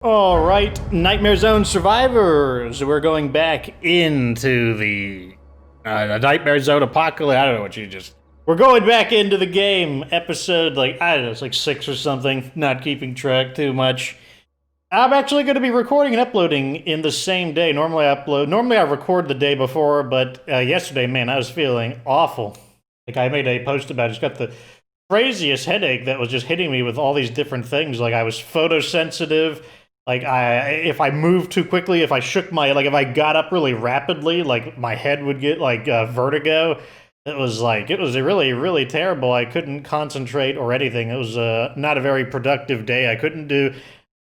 All right, Nightmare Zone survivors. We're going back into the Nightmare Zone apocalypse. I don't know what you just. We're going back into the game. Episode I don't know, it's like 6 or something. Not keeping track too much. I'm actually going to be recording and uploading in the same day. Normally I record the day before, but yesterday, man, I was feeling awful. Like I made a post about it. Just got the craziest headache that was just hitting me with all these different things. Like I was photosensitive. Like if I moved too quickly, if I shook if I got up really rapidly, like my head would get vertigo. It was really, really terrible. I couldn't concentrate or anything. It was not a very productive day. I couldn't do.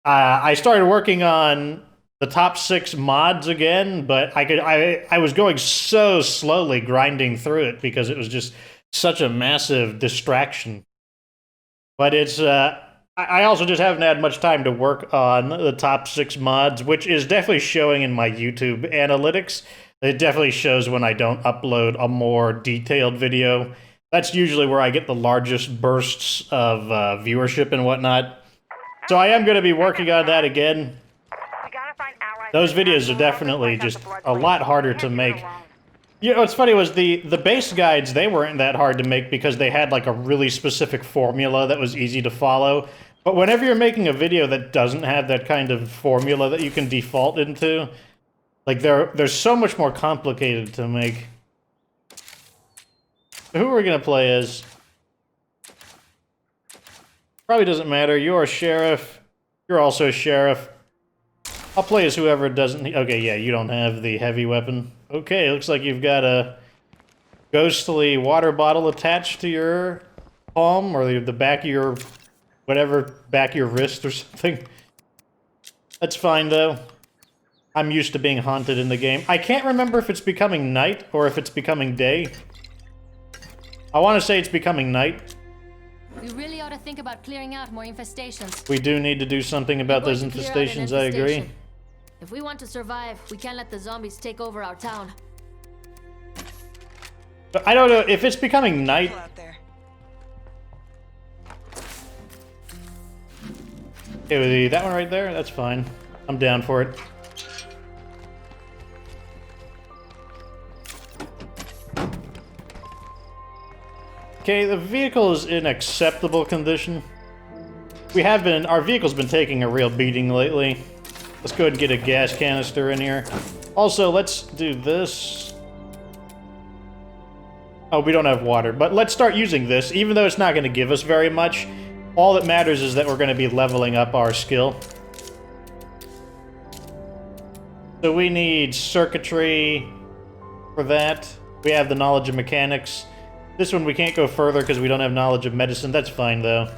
I started working on the top 6 mods again, but I was going so slowly grinding through it because it was just such a massive distraction. But it's I also just haven't had much time to work on the top 6 mods, which is definitely showing in my YouTube analytics. It definitely shows when I don't upload a more detailed video. That's usually where I get the largest bursts of viewership and whatnot. So I am going to be working on that again. Those videos are definitely just a lot harder to make. You know, what's funny was the base guides, they weren't that hard to make because they had like a really specific formula that was easy to follow. But whenever you're making a video that doesn't have that kind of formula that you can default into, like they're so much more complicated to make. Who are we gonna play as? Probably doesn't matter. You're a sheriff. You're also a sheriff. I'll play as whoever doesn't. Okay, yeah, you don't have the heavy weapon. Okay, looks like you've got a ghostly water bottle attached to your palm or the back of your back of your wrist or something. That's fine though. I'm used to being haunted in the game. I can't remember if it's becoming night or if it's becoming day. I want to say it's becoming night. We really ought to think about clearing out more infestations. We do need to do something about those infestations, I agree. If we want to survive, we can't let the zombies take over our town. But I don't know if it's becoming night. Okay, that one right there, that's fine. I'm down for it. Okay, the vehicle is in acceptable condition. Our vehicle's been taking a real beating lately. Let's go ahead and get a gas canister in here. Also, let's do this. Oh, we don't have water, but let's start using this. Even though it's not going to give us very much, all that matters is that we're going to be leveling up our skill. So we need circuitry for that. We have the knowledge of mechanics. This one we can't go further because we don't have knowledge of medicine. That's fine, though.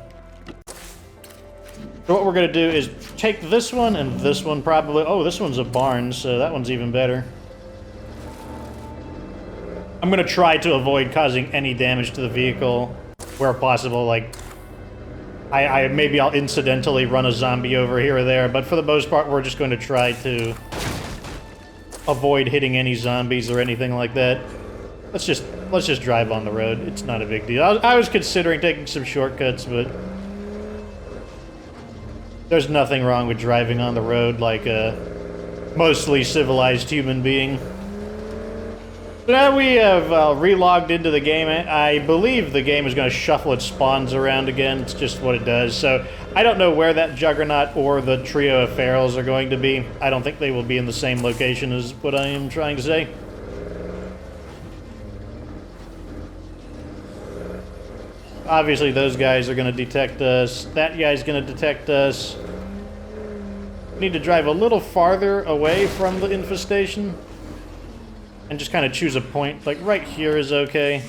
So what we're going to do is take this one and this one probably. Oh, this one's a barn, so that one's even better. I'm going to try to avoid causing any damage to the vehicle where possible. Like, maybe I'll incidentally run a zombie over here or there, but for the most part, we're just going to try to avoid hitting any zombies or anything like that. Let's just drive on the road. It's not a big deal. I was considering taking some shortcuts, but there's nothing wrong with driving on the road like a mostly civilized human being. So now we have relogged into the game. I believe the game is going to shuffle its spawns around again. It's just what it does. So I don't know where that Juggernaut or the trio of ferals are going to be. I don't think they will be in the same location as what I am trying to say. Obviously, those guys are going to detect us. That guy's going to detect us. Need to drive a little farther away from the infestation. And just kind of choose a point. Like, right here is okay.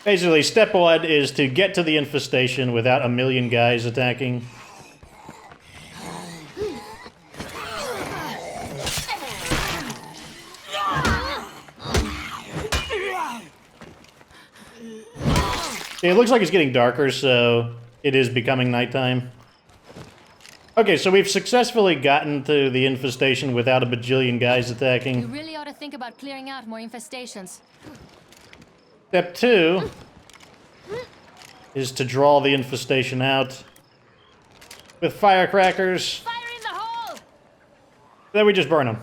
Basically, step 1 is to get to the infestation without a million guys attacking. It looks like it's getting darker, so it is becoming nighttime. Okay, so we've successfully gotten to the infestation without a bajillion guys attacking. We really ought to think about clearing out more infestations. Step 2 is to draw the infestation out with firecrackers. Fire in the hole! Then we just burn them.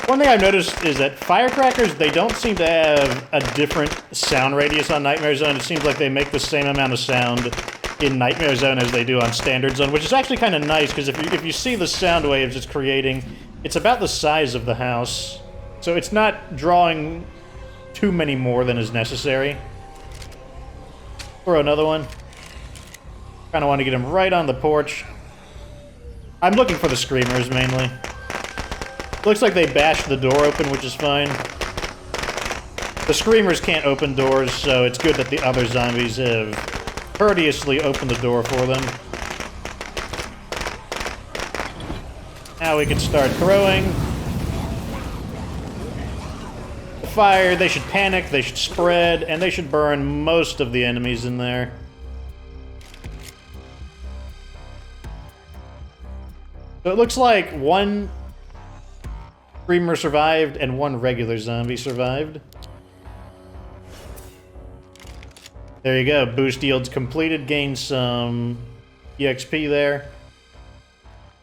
One thing I've noticed is that firecrackers, they don't seem to have a different sound radius on Nightmare Zone. It seems like they make the same amount of sound in Nightmare Zone as they do on Standard Zone, which is actually kind of nice, because if you see the sound waves it's creating, it's about the size of the house. So it's not drawing too many more than is necessary. Throw another one. Kind of want to get him right on the porch. I'm looking for the screamers, mainly. Looks like they bashed the door open, which is fine. The screamers can't open doors, so it's good that the other zombies have courteously opened the door for them. Now we can start throwing. The fire, they should panic, they should spread, and they should burn most of the enemies in there. So it looks like one screamer survived and one regular zombie survived. There you go. Boost yields completed. Gain some EXP there.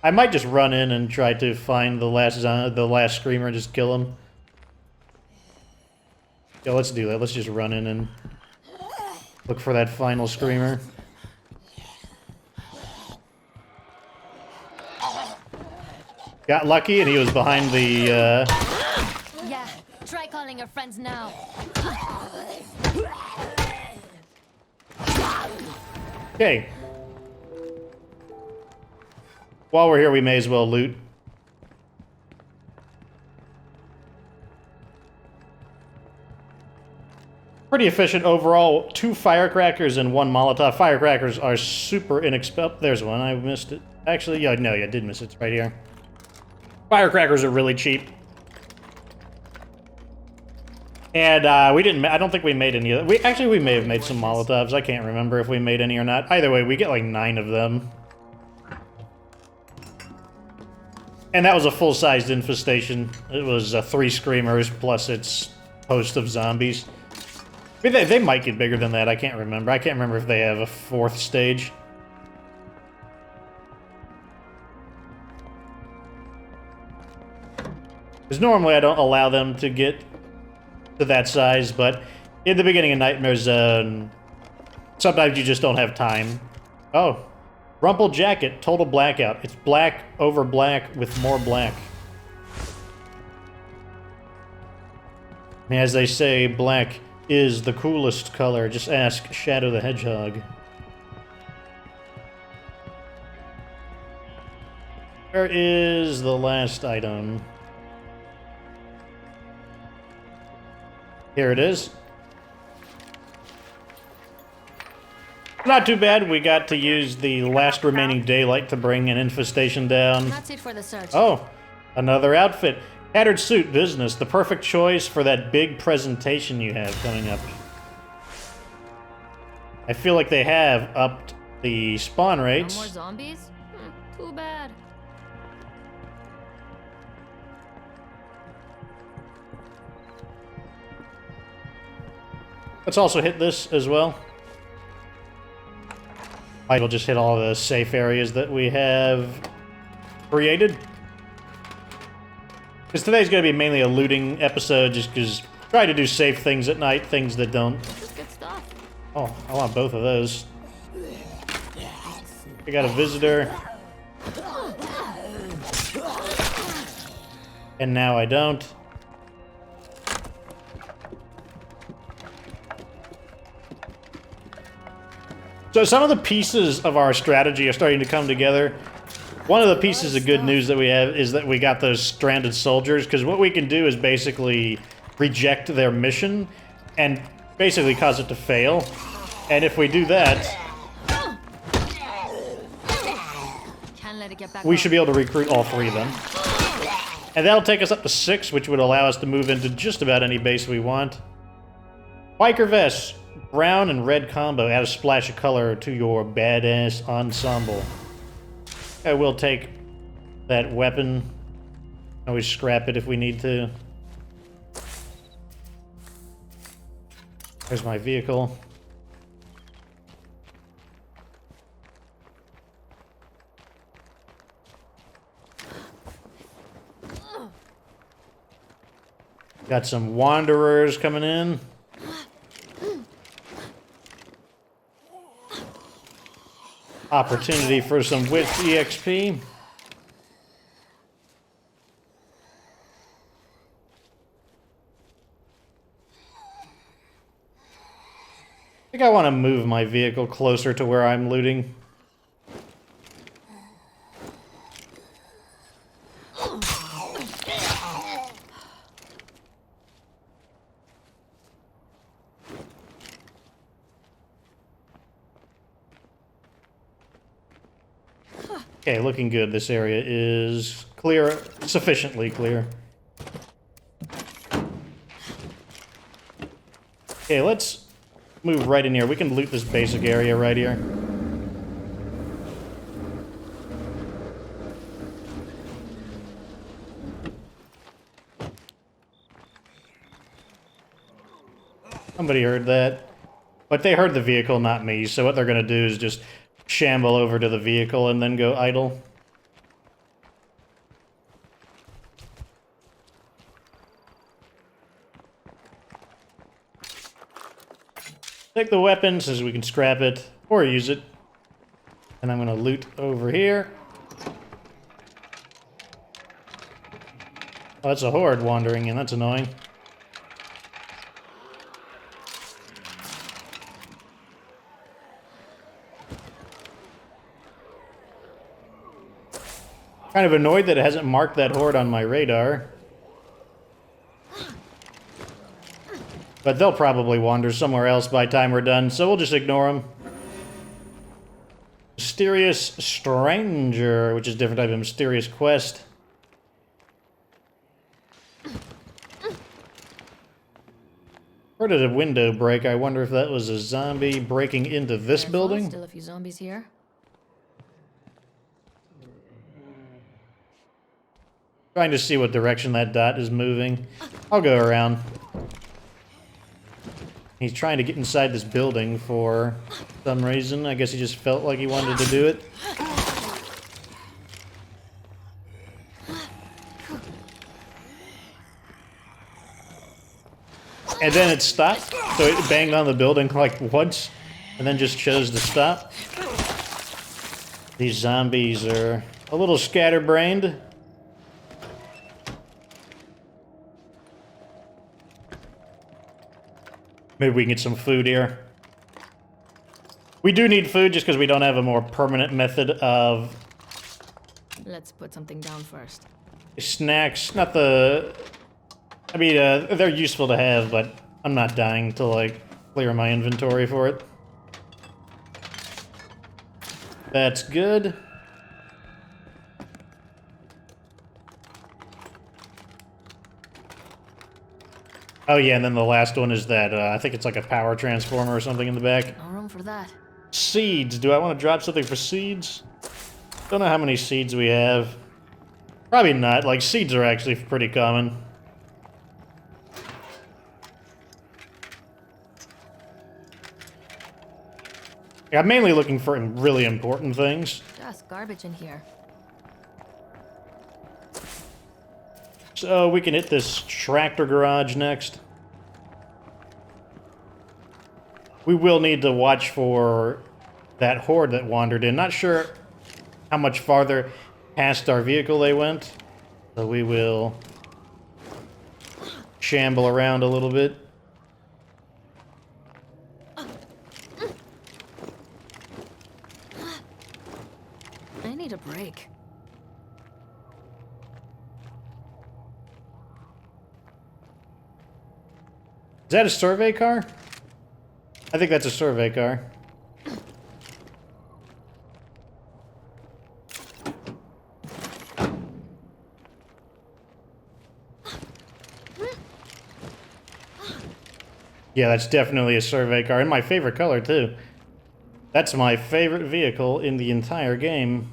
I might just run in and try to find the last screamer and just kill him. Yeah, let's do that. Let's just run in and look for that final screamer. Got lucky, and he was behind the, Yeah, try calling your friends now. Okay. While we're here, we may as well loot. Pretty efficient overall. 2 firecrackers and 1 Molotov. Firecrackers are super inexpensive. There's one. I missed it. Actually, yeah, no, I did miss it. It's right here. Firecrackers are really cheap. And we didn't. I don't think we made any of them. We may have made some Molotovs. I can't remember if we made any or not. Either way, we get like 9 of them. And that was a full-sized infestation. It was 3 screamers plus its host of zombies. I mean, they might get bigger than that. I can't remember. I can't remember if they have a 4th stage. Because normally I don't allow them to get to that size, but in the beginning of Nightmare Zone, sometimes you just don't have time. Oh, Rumple Jacket, total blackout. It's black over black with more black. And as they say, black is the coolest color. Just ask Shadow the Hedgehog. Where is the last item? Here it is. Not too bad. We got to use the last remaining daylight to bring an infestation down. That's it for the search. Oh, another outfit. Tattered suit business. The perfect choice for that big presentation you have coming up. I feel like they have upped the spawn rates. No more zombies? Too bad. Let's also hit this as well. Might as well just hit all the safe areas that we have created. Because today's going to be mainly a looting episode, just because try to do safe things at night, things that don't. This is good stuff. Oh, I want both of those. We got a visitor. And now I don't. So some of the pieces of our strategy are starting to come together. One of the pieces of good news that we have is that we got those stranded soldiers, because what we can do is basically reject their mission and basically cause it to fail. And if we do that, Can't let it get back we up. should be able to recruit all 3 of them. And that'll take us up to 6, which would allow us to move into just about any base we want. Biker vests. Brown and red combo. Add a splash of color to your badass ensemble. I will take that weapon. Always scrap it if we need to. There's my vehicle. Got some wanderers coming in. Opportunity for some wit EXP. I think I want to move my vehicle closer to where I'm looting. Okay, looking good. This area is clear, sufficiently clear. Okay, let's move right in here. We can loot this basic area right here. Somebody heard that. But they heard the vehicle, not me, so what they're gonna do is just shamble over to the vehicle and then go idle. Take the weapon, since we can scrap it, or use it. And I'm gonna loot over here. Oh, that's a horde wandering in, that's annoying. Kind of annoyed that it hasn't marked that horde on my radar. But they'll probably wander somewhere else by the time we're done, so we'll just ignore them. Mysterious Stranger, which is a different type of mysterious quest. Heard of a window break. I wonder if that was a zombie breaking into this building. Still a few zombies here. Trying to see what direction that dot is moving. I'll go around. He's trying to get inside this building for some reason. I guess he just felt like he wanted to do it. And then it stopped, so it banged on the building like once, and then just chose to stop. These zombies are a little scatterbrained. Maybe we can get some food here. We do need food just because we don't have a more permanent method of... Let's put something down first. Snacks, not the... I mean, they're useful to have, but I'm not dying to, like, clear my inventory for it. That's good. Oh yeah, and then the last one is that, I think it's like a power transformer or something in the back. No room for that. Seeds. Do I want to drop something for seeds? Don't know how many seeds we have. Probably not. Like, seeds are actually pretty common. Yeah, I'm mainly looking for really important things. Just garbage in here. So we can hit this tractor garage next. We will need to watch for that horde that wandered in. Not sure how much farther past our vehicle they went. So we will shamble around a little bit. I need a break. Is that a survey car? I think that's a survey car. Yeah, that's definitely a survey car, and my favorite color, too. That's my favorite vehicle in the entire game.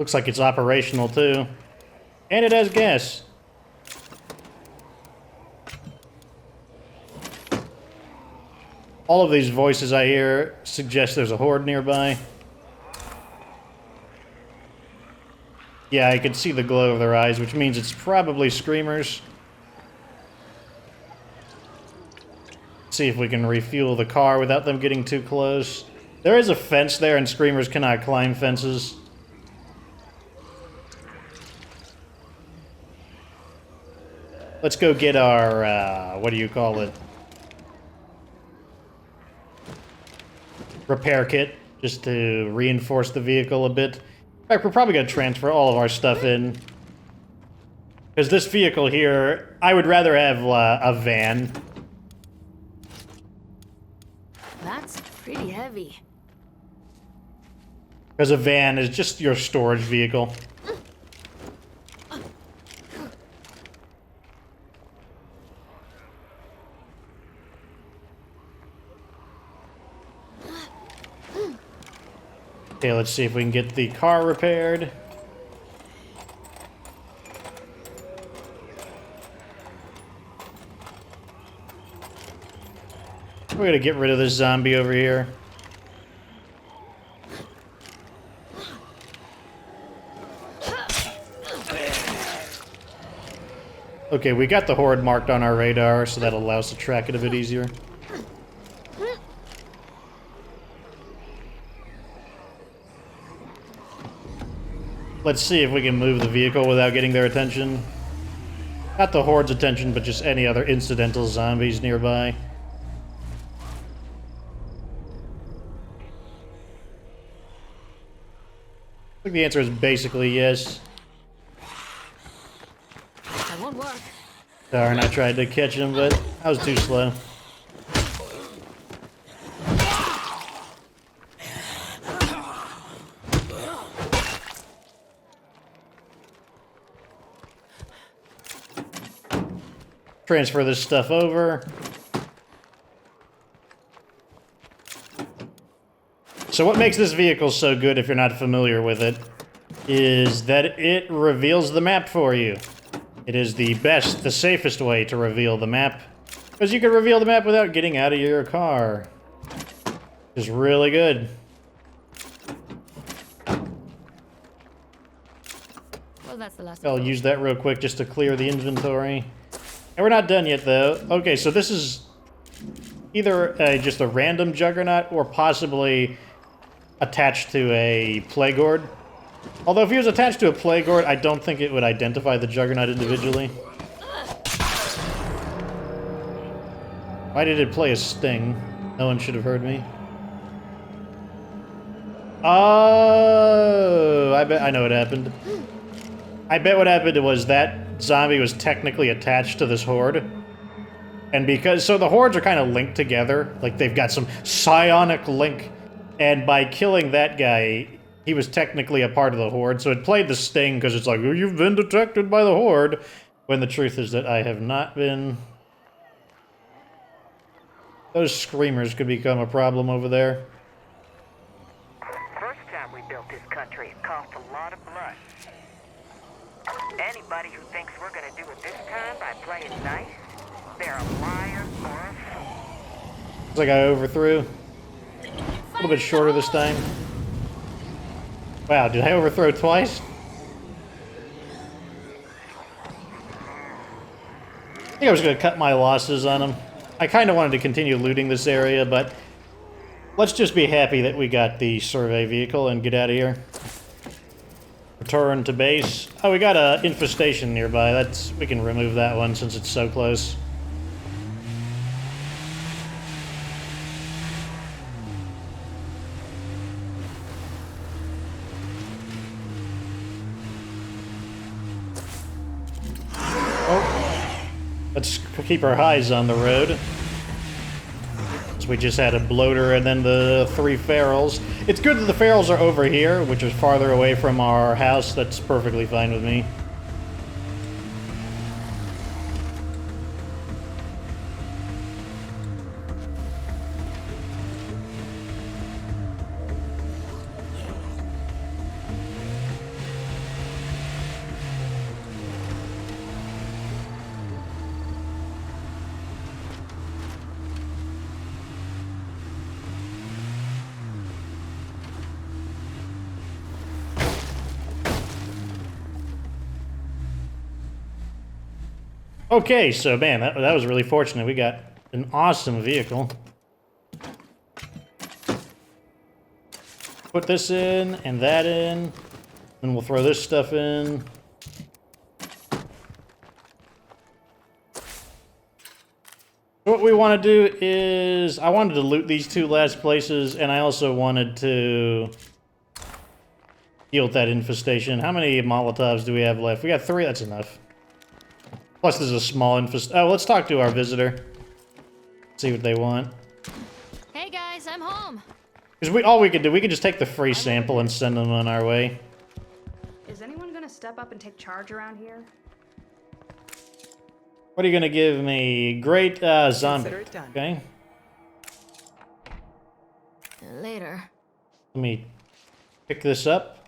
Looks like it's operational too. And it has gas. All of these voices I hear suggest there's a horde nearby. Yeah, I can see the glow of their eyes, which means it's probably screamers. See if we can refuel the car without them getting too close. There is a fence there, and screamers cannot climb fences. Let's go get our, what do you call it? Repair kit, just to reinforce the vehicle a bit. In fact, we're probably going to transfer all of our stuff in. Because this vehicle here, I would rather have a van. That's pretty heavy. Because a van is just your storage vehicle. Okay, let's see if we can get the car repaired. We're gonna get rid of this zombie over here. Okay, we got the horde marked on our radar, so that'll allow us to track it a bit easier. Let's see if we can move the vehicle without getting their attention. Not the horde's attention, but just any other incidental zombies nearby. I think the answer is basically yes. That won't work. Darn, I tried to catch him, but I was too slow. Transfer this stuff over. So what makes this vehicle so good, if you're not familiar with it, is that it reveals the map for you. It is the best, the safest way to reveal the map, because you can reveal the map without getting out of your car. It's really good. Well, that's the last. I'll use that real quick just to clear the inventory. And we're not done yet, though. Okay, so this is either just a random juggernaut or possibly attached to a plague horde. Although if he was attached to a plague horde, I don't think it would identify the juggernaut individually. Why did it play a sting? No one should have heard me. Oh, I bet I know what happened. I bet what happened was that zombie was technically attached to this horde. And because, so the hordes are kind of linked together, like they've got some psionic link. And by killing that guy, he was technically a part of the horde. So it played the sting because it's like, oh, you've been detected by the horde. When the truth is that I have not been. Those screamers could become a problem over there. First time we built this country, it cost a lot of blood. Anybody who thinks we're gonna do it this time by playing nice, they're a liar or a fool. Looks like I overthrew. A little bit shorter this time. Wow, did I overthrow twice? I think I was going to cut my losses on him. I kind of wanted to continue looting this area, but let's just be happy that we got the survey vehicle and get out of here. Return to base. Oh, we got an infestation nearby. We can remove that one since it's so close. Let's keep our eyes on the road. So we just had a bloater and then the 3 ferals. It's good that the ferals are over here, which is farther away from our house. That's perfectly fine with me. Okay, so man, that was really fortunate. We got an awesome vehicle. Put this in and that in. Then we'll throw this stuff in. What we want to do is, I wanted to loot these two last places, and I also wanted to deal with that infestation. How many Molotovs do we have left? We got 3, that's enough. Plus there's a small infestation. Oh, let's talk to our visitor. See what they want. Hey guys, I'm home. Because all we could do, we could just take the free sample and send them on our way. Is anyone gonna step up and take charge around here? What are you gonna give me? Great zombie. Consider it done. Okay. Later. Let me pick this up.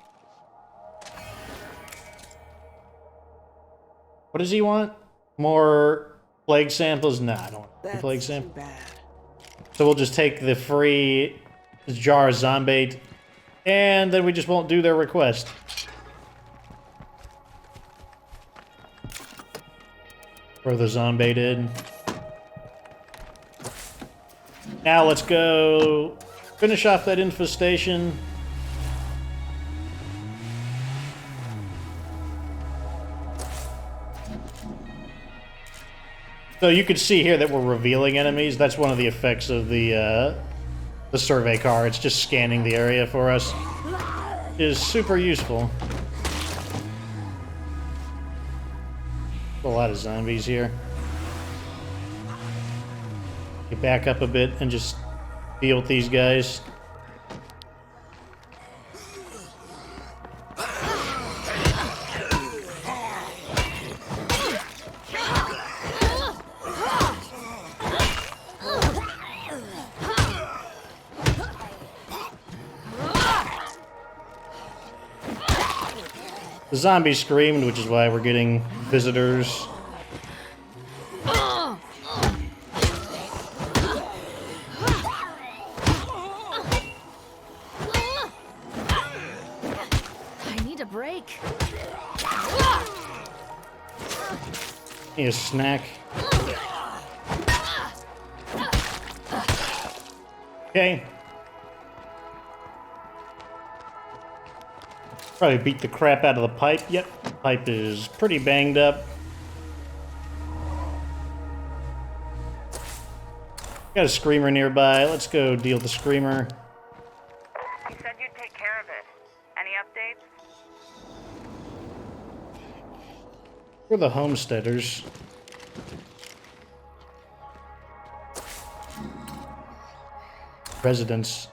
What does he want? More plague samples? Nah, I don't want That's plague too samples. bad. So we'll just take the free jar of zombie, and then we just won't do their request. Throw the zombie in. Now let's go finish off that infestation. So you can see here that we're revealing enemies. That's one of the effects of the survey car. It's just scanning the area for us. It is super useful. A lot of zombies here. Get back up a bit and just deal with these guys. The zombies screamed, which is why we're getting visitors. I need a break. Need a snack. Okay. Probably beat the crap out of the pipe. Yep, pipe is pretty banged up. Got a screamer nearby. Let's go deal with the screamer. You said you'd take care of it. Any updates? We're the homesteaders. Residents.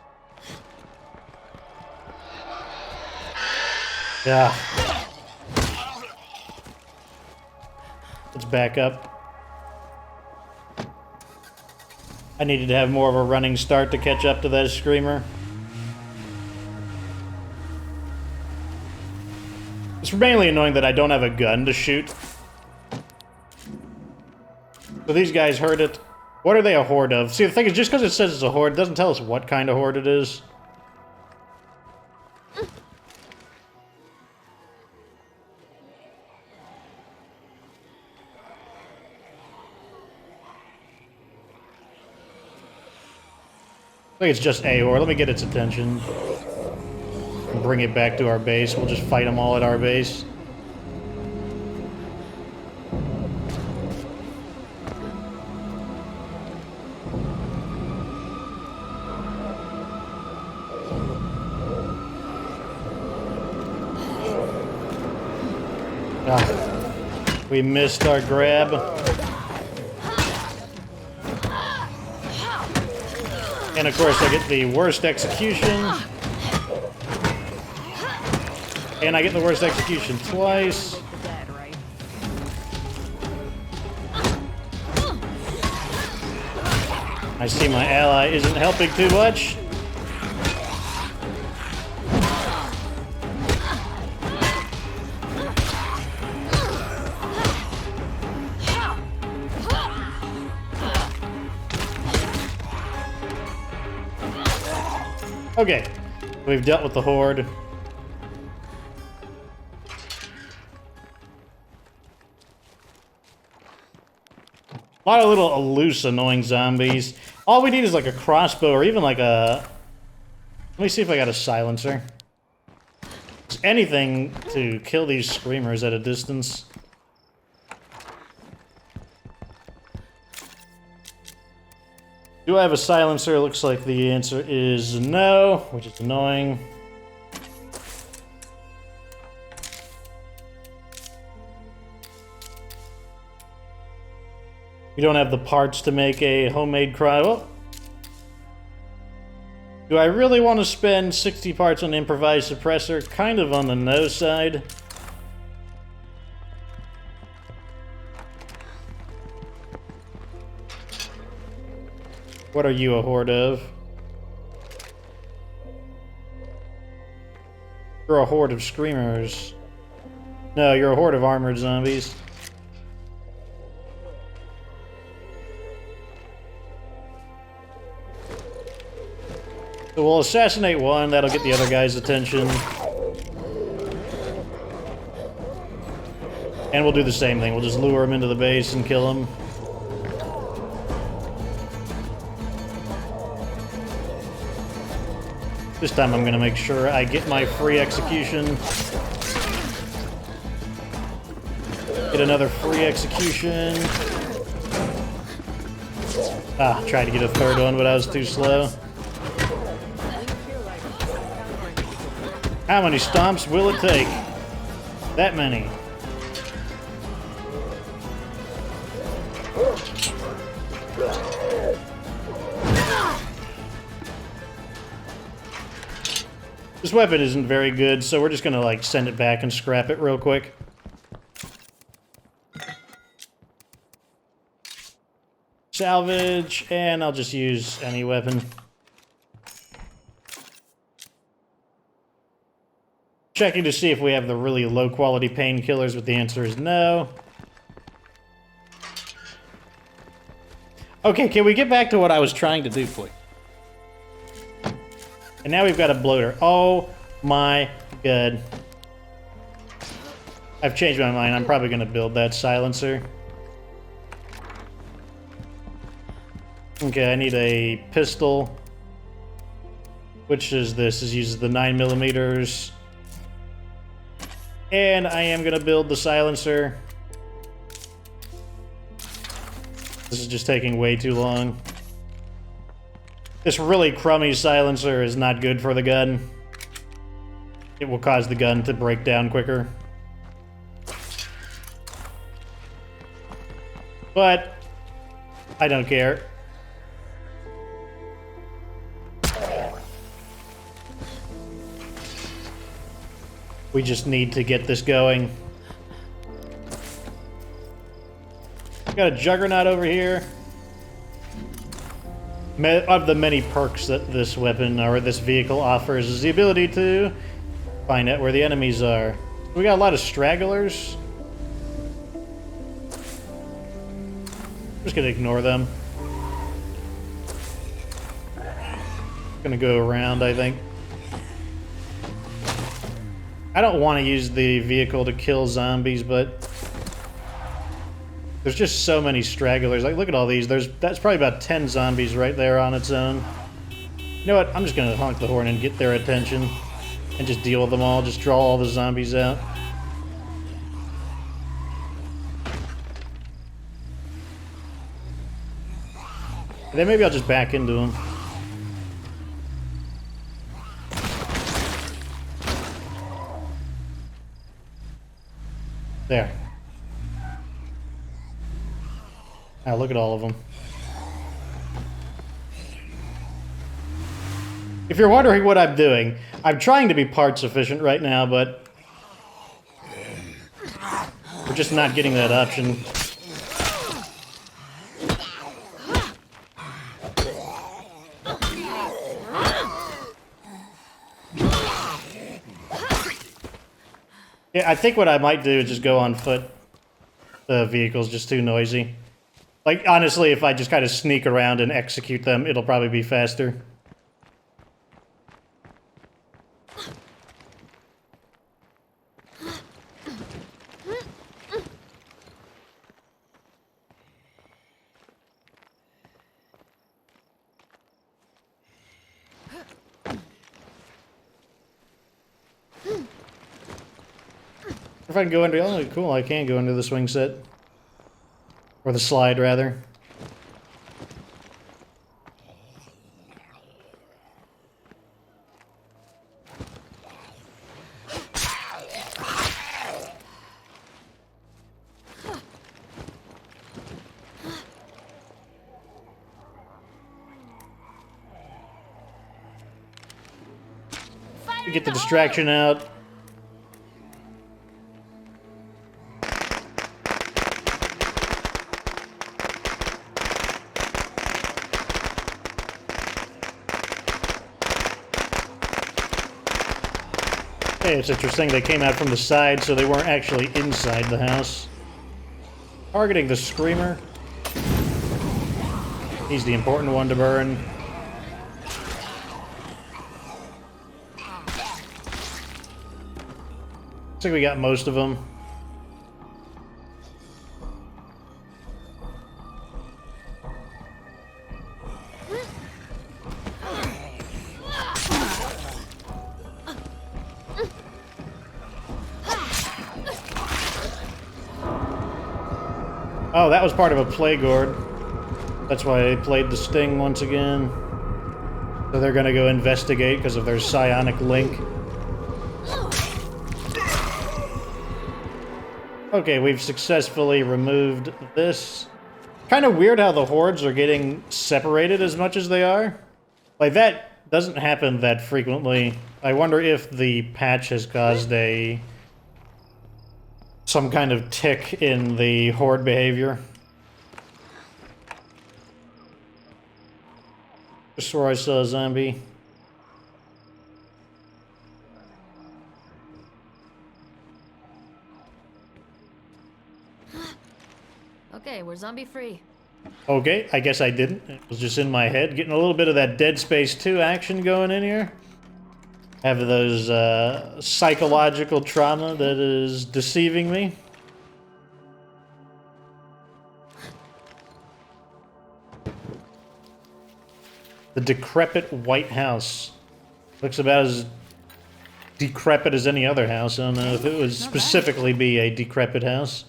Yeah. Let's back up. I needed to have more of a running start to catch up to that screamer. It's mainly annoying that I don't have a gun to shoot. So these guys heard it. What are they a horde of? See, the thing is, just because it says it's a horde, it doesn't tell us what kind of horde it is. I think it's just a horde. Let me get its attention. And bring it back to our base. We'll just fight them all at our base. Ah, we missed our grab. And of course I get the worst execution. And I get the worst execution twice. Dead, right? I see my ally isn't helping too much. Okay, we've dealt with the horde. A lot of little loose, annoying zombies. All we need is like a crossbow or even like a... Let me see if I got a silencer. Just anything to kill these screamers at a distance. Do I have a silencer? Looks like the answer is no, which is annoying. We don't have the parts to make a homemade cryo. Do I really want to spend 60 parts on improvised suppressor? Kind of on the no side. What are you a horde of? You're a horde of screamers. No, you're a horde of armored zombies. So we'll assassinate one, that'll get the other guy's attention. And we'll do the same thing, we'll just lure him into the base and kill him. This time I'm gonna make sure I get my free execution. Get another free execution. Ah, tried to get a third one, but I was too slow. How many stomps will it take? That many. This weapon isn't very good, so we're just gonna like send it back and scrap it real quick. Salvage, and I'll just use any weapon. Checking to see if we have the really low quality painkillers, but the answer is no. Okay, can we get back to what I was trying to do, please? And now we've got a bloater. Oh my god. I've changed my mind. I'm probably going to build that silencer. Okay, I need a pistol. Which is this? This uses the 9mm. And I am going to build the silencer. This is just taking way too long. This really crummy silencer is not good for the gun. It will cause the gun to break down quicker. But I don't care. We just need to get this going. Got a juggernaut over here. Of the many perks that this weapon or this vehicle offers is the ability to find out where the enemies are. We got a lot of stragglers. Just gonna ignore them. Gonna go around, I think. I don't want to use the vehicle to kill zombies, but there's just so many stragglers. Like, look at all these. That's probably about 10 zombies right there on its own. You know what? I'm just gonna honk the horn and get their attention and just deal with them all. Just draw all the zombies out. And then maybe I'll just back into them. There. Now look at all of them. If you're wondering what I'm doing, I'm trying to be parts efficient right now, but we're just not getting that option. Yeah, I think what I might do is just go on foot. The vehicle's just too noisy. Like, honestly, if I just kind of sneak around and execute them, it'll probably be faster. If I can go under... Oh, cool, I can go under the swing set. Or the slide, rather. Get the distraction out. Hey, it's interesting. They came out from the side, so they weren't actually inside the house. Targeting the screamer. He's the important one to burn. Looks like we got most of them. Oh, that was part of a plague horde. That's why they played the sting once again. So they're gonna go investigate because of their psionic link. Okay, we've successfully removed this. Kind of weird how the hordes are getting separated as much as they are. Like, that doesn't happen that frequently. I wonder if the patch has caused some kind of tick in the horde behavior. Just swore I saw a zombie. Okay, we're zombie free. Okay, I guess I didn't. It was just in my head. Getting a little bit of that Dead Space 2 action going in here. Have those psychological trauma that is deceiving me. The decrepit White House. Looks about as decrepit as any other house. I don't know if it would specifically be a decrepit house.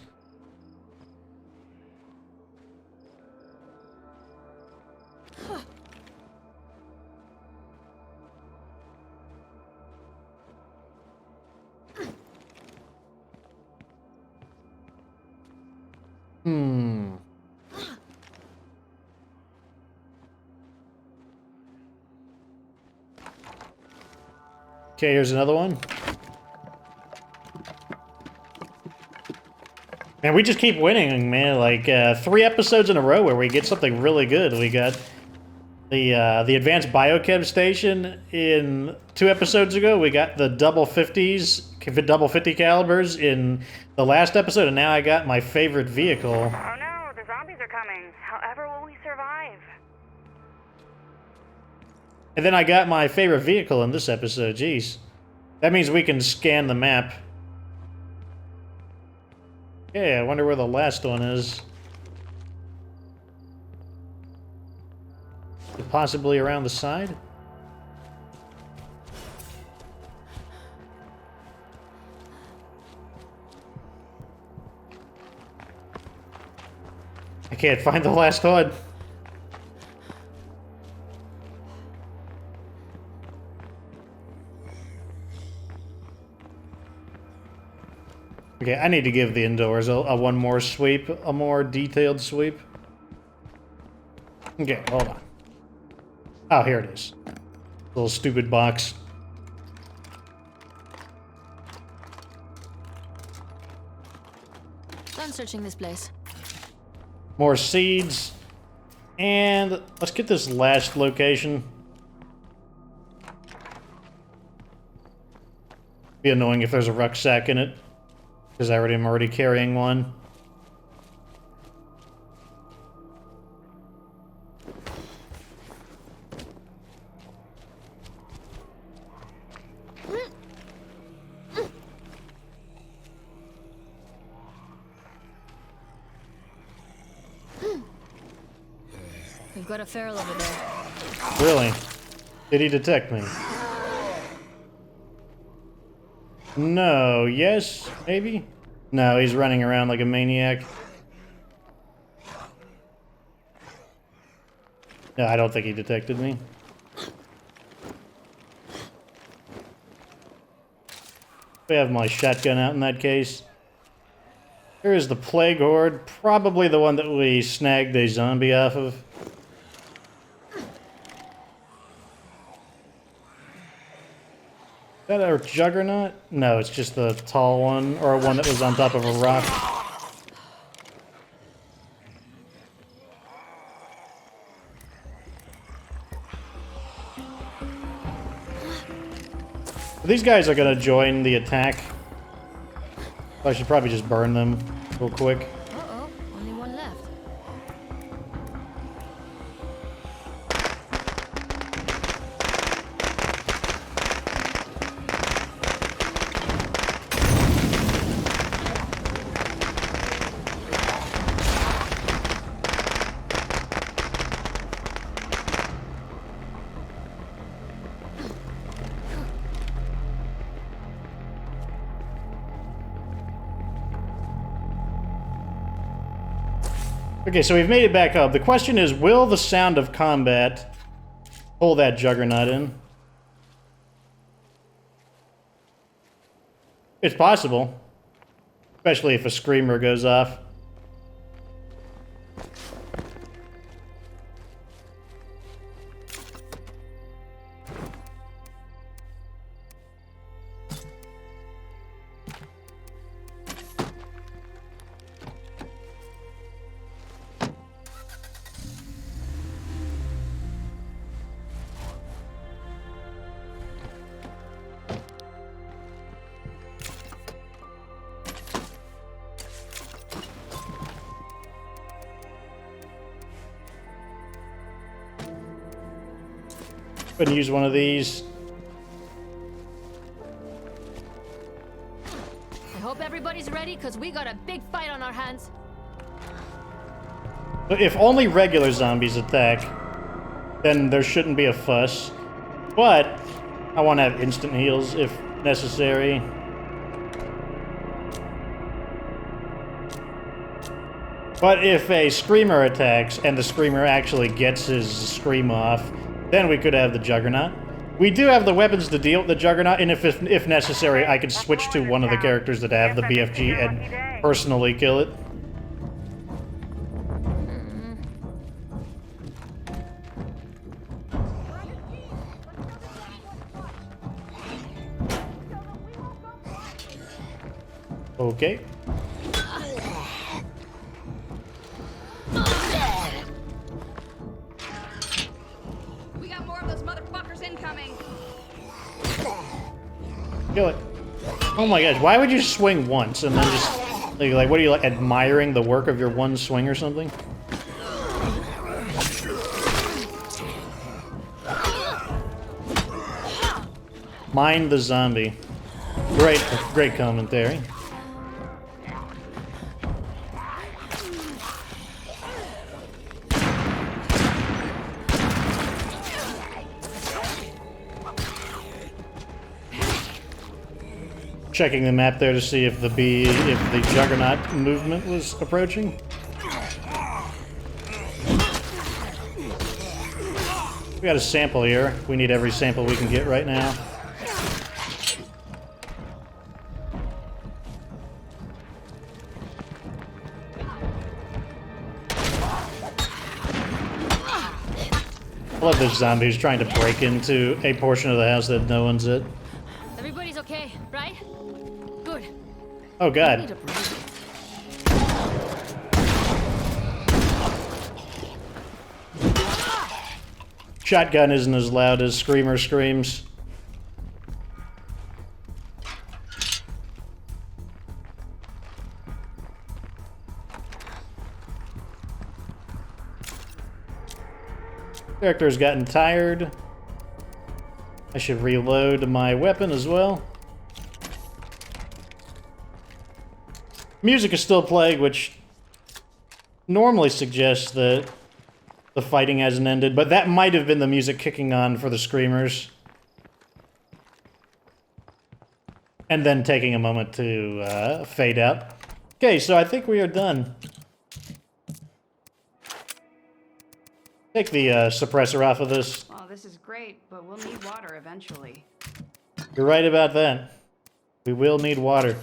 Okay, here's another one. Man, we just keep winning, man. Like, 3 episodes in a row where we get something really good. We got the advanced biochem station in 2 episodes ago. We got the double 50 calibers in the last episode, and now I got my favorite vehicle. Oh no, the zombies are coming. However will we survive? And then I got my favorite vehicle in this episode, jeez. That means we can scan the map. Yeah, I wonder where the last one is. Is it possibly around the side? I can't find the last one. Okay, I need to give the indoors a one more sweep, a more detailed sweep. Okay, hold on. Oh, here it is. Little stupid box. Done searching this place. More seeds. And let's get this last location. Be annoying if there's a rucksack in it. Because I'm already carrying one. We've got a feral over there. Really? Did he detect me? No, yes, maybe? No, he's running around like a maniac. No, I don't think he detected me. We have my shotgun out in that case. Here is the Plague Horde, probably the one that we snagged a zombie off of. Is that our Juggernaut? No, it's just the tall one, or one that was on top of a rock. These guys are gonna join the attack. I should probably just burn them real quick. Uh-oh, only one left. Okay, so we've made it back up. The question is, will the sound of combat pull that Juggernaut in? It's possible. Especially if a screamer goes off. Go ahead and use one of these. I hope everybody's ready, because we got a big fight on our hands. If only regular zombies attack, then there shouldn't be a fuss. But I want to have instant heals if necessary. But if a screamer attacks and the screamer actually gets his scream off, then we could have the Juggernaut. We do have the weapons to deal with the Juggernaut, and if necessary, I could switch to one of the characters that have the BFG and personally kill it. Okay. We got more of those motherfuckers incoming. Kill it. Oh my gosh, why would you swing once and then just... Like what are you, like, admiring the work of your one swing or something? Mind the zombie. Great commentary. Checking the map there to see if the Juggernaut movement was approaching. We got a sample here. We need every sample we can get right now. I love this zombie who's trying to break into a portion of the house that no one's at. Everybody's okay, right? Good. Oh Need god. a break. Shotgun isn't as loud as Screamer screams. Character's gotten tired. I should reload my weapon as well. Music is still playing, which normally suggests that the fighting hasn't ended, but that might have been the music kicking on for the screamers. and then taking a moment to fade out. Okay, so I think we are done. Take the suppressor off of this. Well, this is great, but we'll need water eventually. You're right about that. We will need water.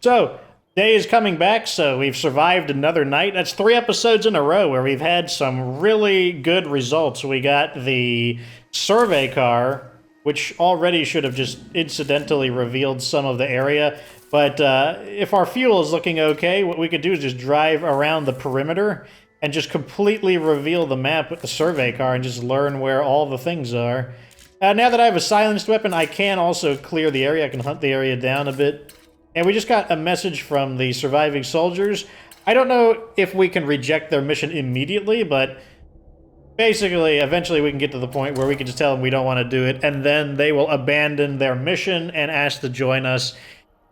So, day is coming back, so we've survived another night. That's 3 episodes in a row where we've had some really good results. We got the survey car, which already should have just incidentally revealed some of the area. But if our fuel is looking okay, what we could do is just drive around the perimeter and just completely reveal the map with the survey car and just learn where all the things are. Now that I have a silenced weapon, I can also clear the area. I can hunt the area down a bit. And we just got a message from the surviving soldiers. I don't know if we can reject their mission immediately, but basically, eventually we can get to the point where we can just tell them we don't want to do it, and then they will abandon their mission and ask to join us.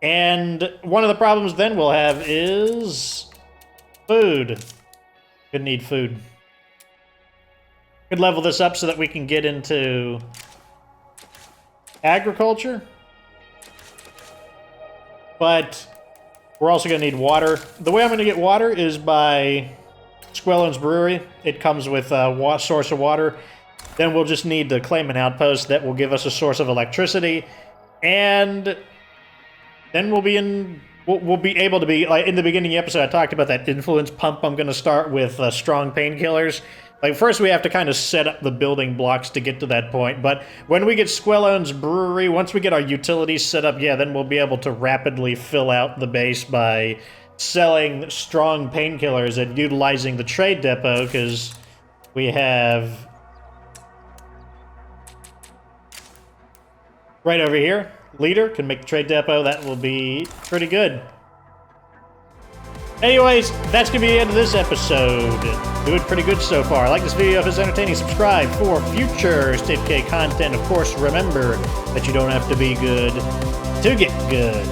And one of the problems then we'll have is food. Could need food. Could level this up so that we can get into agriculture. But we're also going to need water. The way I'm going to get water is by Squellone's Brewery. It comes with a source of water. Then we'll just need to claim an outpost that will give us a source of electricity. And then we'll be able to be, like in the beginning of the episode, I talked about that influence pump. I'm going to start with strong painkillers. Like, first we have to kind of set up the building blocks to get to that point, but when we get Squellone's Brewery, once we get our utilities set up, yeah, then we'll be able to rapidly fill out the base by selling strong painkillers and utilizing the trade depot, because we have right over here, leader can make the trade depot. That will be pretty good. Anyways, that's going to be the end of this episode. Doing pretty good so far. Like this video if it's entertaining, subscribe for future State of Decay content. Of course, remember that you don't have to be good to get good.